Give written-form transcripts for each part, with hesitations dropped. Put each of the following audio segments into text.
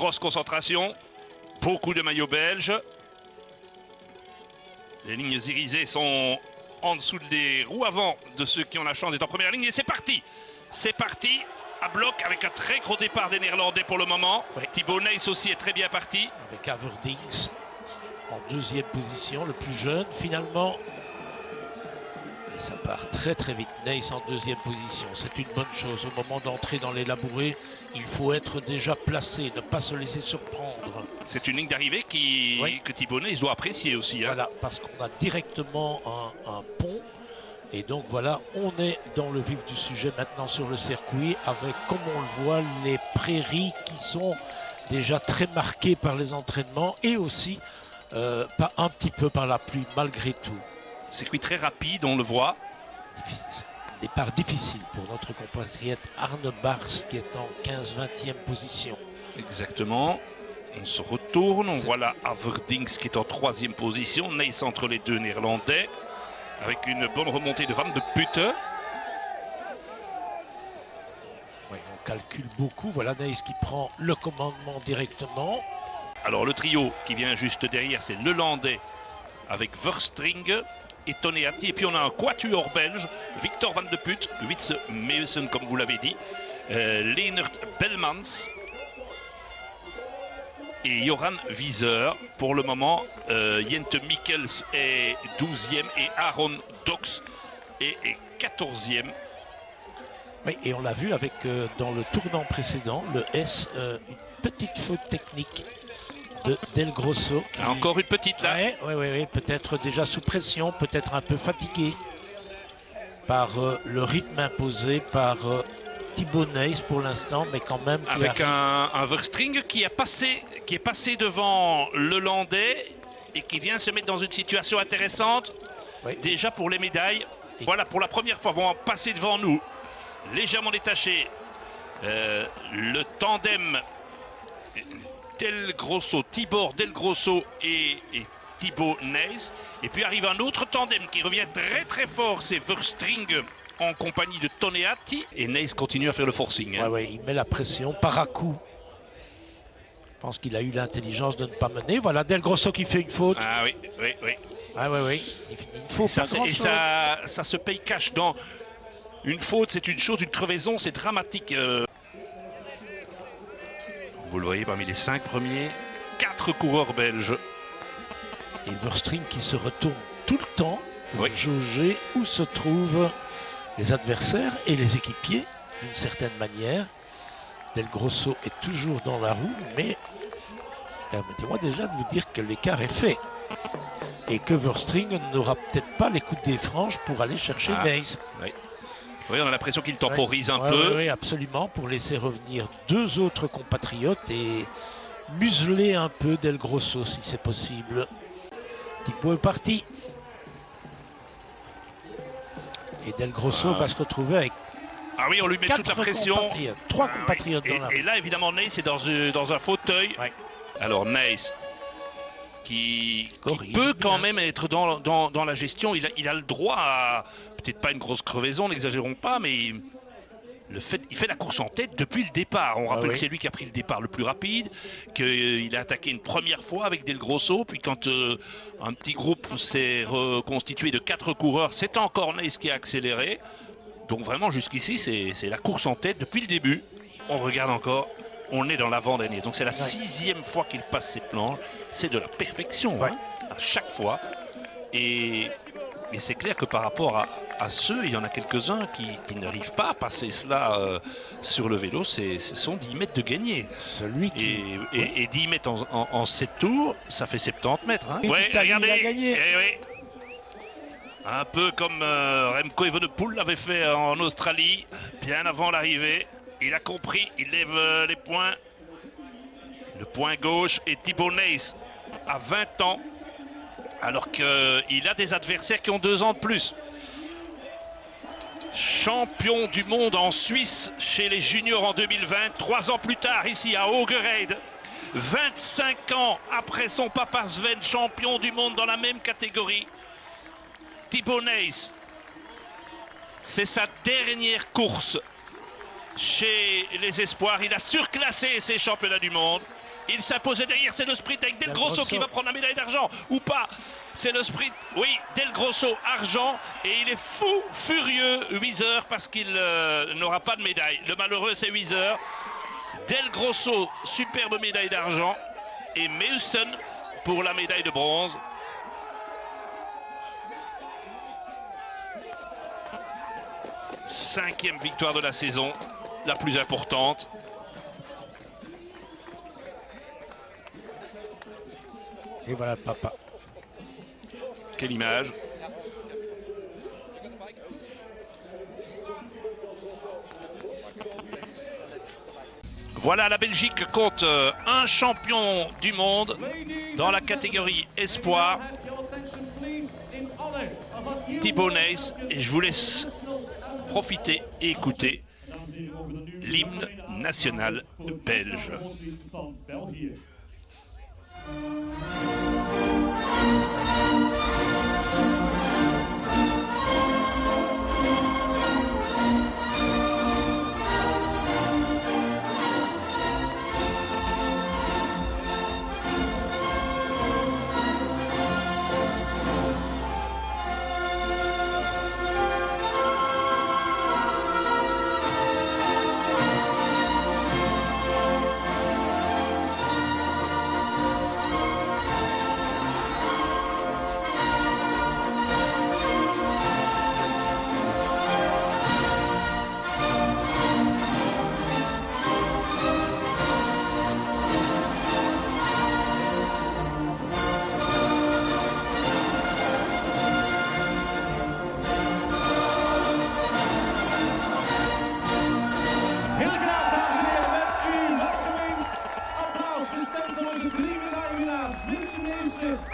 grosse concentration. Beaucoup de maillots belges. Les lignes irisées sont en dessous des roues avant de ceux qui ont la chance d'être en première ligne. Et c'est parti. C'est parti à bloc avec un très gros départ des Néerlandais pour le moment. Oui. Thibaut Nys aussi est très bien parti. Avec Averdings en deuxième position, le plus jeune finalement. Et ça part très très vite. Nys en deuxième position, c'est une bonne chose. Au moment d'entrer dans les labourés, il faut être déjà placé, ne pas se laisser surprendre. C'est une ligne d'arrivée que Thibaut Nys doit apprécier aussi. Hein. Voilà, parce qu'on a directement un pont. Et donc voilà, on est dans le vif du sujet maintenant sur le circuit avec, comme on le voit, les prairies qui sont déjà très marquées par les entraînements et aussi pas un petit peu par la pluie malgré tout. Circuit très rapide, on le voit. Départ difficile pour notre compatriote Arne Bars qui est en 15-20e position. Exactement. On se retourne, on voit là Averdings qui est en 3e position, Nys entre les deux Néerlandais. Avec une bonne remontée de Van de Putte. Oui, on calcule beaucoup. Voilà Nys qui prend le commandement directement. Alors le trio qui vient juste derrière, c'est le Landais avec Verstring et Toneatti. Et puis on a un quatuor belge, Victor Van de Putte, Witse Meusen comme vous l'avez dit, Leonard Belmans et Joran Wieser. Pour le moment, Jente Mikkels est 12e et Aaron Dox est 14e. Oui, et on l'a vu avec dans le tournant précédent, le S, une petite faute technique de Del Grosso. Encore une petite là. Oui, peut-être déjà sous pression, peut-être un peu fatigué par le rythme imposé par Thibaut Nys pour l'instant, mais quand même. Avec un Verstring qui est passé devant le Landais et qui vient se mettre dans une situation intéressante. Oui. Déjà pour les médailles. Et voilà, pour la première fois, vont passer devant nous, légèrement détaché, le tandem Del Grosso, Tibor Del Grosso et Thibaut Nys. Et puis arrive un autre tandem qui revient très très fort, c'est Verstring en compagnie de Toneatti. Et Nys continue à faire le forcing. Hein. Oui, il met la pression par à coup. Je pense qu'il a eu l'intelligence de ne pas mener. Voilà Del Grosso qui fait une faute. Ah oui. Ah oui. Il faut ça se paye cash. Dans une faute, c'est une chose, une crevaison, c'est dramatique. Vous le voyez, parmi les 5 premiers, 4 coureurs belges. Et Verstring qui se retourne tout le temps pour jauger où se trouvent les adversaires et les équipiers, d'une certaine manière. Del Grosso est toujours dans la roue, mais permettez-moi déjà de vous dire que l'écart est fait. Et que Verstring n'aura peut-être pas les coups des franges pour aller chercher Nys. Oui, on a l'impression qu'il temporise un peu. Oui, absolument, pour laisser revenir 2 autres compatriotes et museler un peu Del Grosso si c'est possible. Thibaut est parti. Et Del Grosso va se retrouver avec on lui met toute la pression. 3 compatriotes dans la... Et là, évidemment, Nys est dans un fauteuil. Alors, Nys, qui peut quand même être dans la gestion. Il a le droit à, peut-être pas une grosse crevaison, n'exagérons pas, mais il fait la course en tête depuis le départ. On rappelle que c'est lui qui a pris le départ le plus rapide, qu'il a attaqué une première fois avec Del Grosso, puis quand un petit groupe s'est reconstitué de 4 coureurs, c'est encore Nys qui a accéléré. Donc vraiment jusqu'ici, c'est la course en tête depuis le début. On regarde encore, on est dans l'avant-dernier. Donc c'est la 6e fois qu'il passe ces planches. C'est de la perfection à chaque fois. Et c'est clair que par rapport à ceux, il y en a quelques-uns qui n'arrivent pas à passer cela sur le vélo. Ce sont 10 mètres de gagné. Et 10 mètres en 7 tours, ça fait 70 mètres. Hein. Regardez, il a gagné. Un peu comme Remco Evenepoel l'avait fait en Australie, bien avant l'arrivée. Il a compris, il lève les poings. Le point gauche et Thibaut Nys à 20 ans, alors qu'il a des adversaires qui ont 2 ans de plus. Champion du monde en Suisse chez les juniors en 2020, 3 ans plus tard ici à Haugereid. 25 ans après son papa Sven, champion du monde dans la même catégorie. Thibaut Nys, c'est sa dernière course chez les espoirs. Il a surclassé ces championnats du monde. Il s'impose derrière, c'est le sprint avec Del Grosso qui va prendre la médaille d'argent ou pas. C'est le sprint, oui, Del Grosso, argent. Et il est fou, furieux, Weiser, parce qu'il n'aura pas de médaille. Le malheureux, c'est Weiser. Del Grosso, superbe médaille d'argent. Et Meusen pour la médaille de bronze. Cinquième victoire de la saison, la plus importante. Et voilà le papa. Quelle image. Voilà, la Belgique compte un champion du monde dans la catégorie espoir, Thibaut Nys. Et je vous laisse profiter et écouter l'hymne national belge.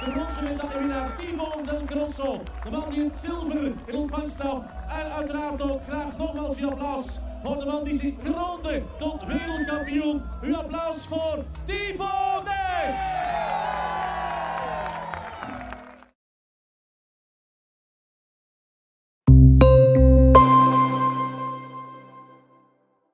De bronzen medaillewinnaar Thibaut Del Grosso. De man die het zilver in ontvangst nam. En uiteraard ook graag nogmaals uw applaus voor de man die zich kroonde tot wereldkampioen. Uw applaus voor Thibaut Nys.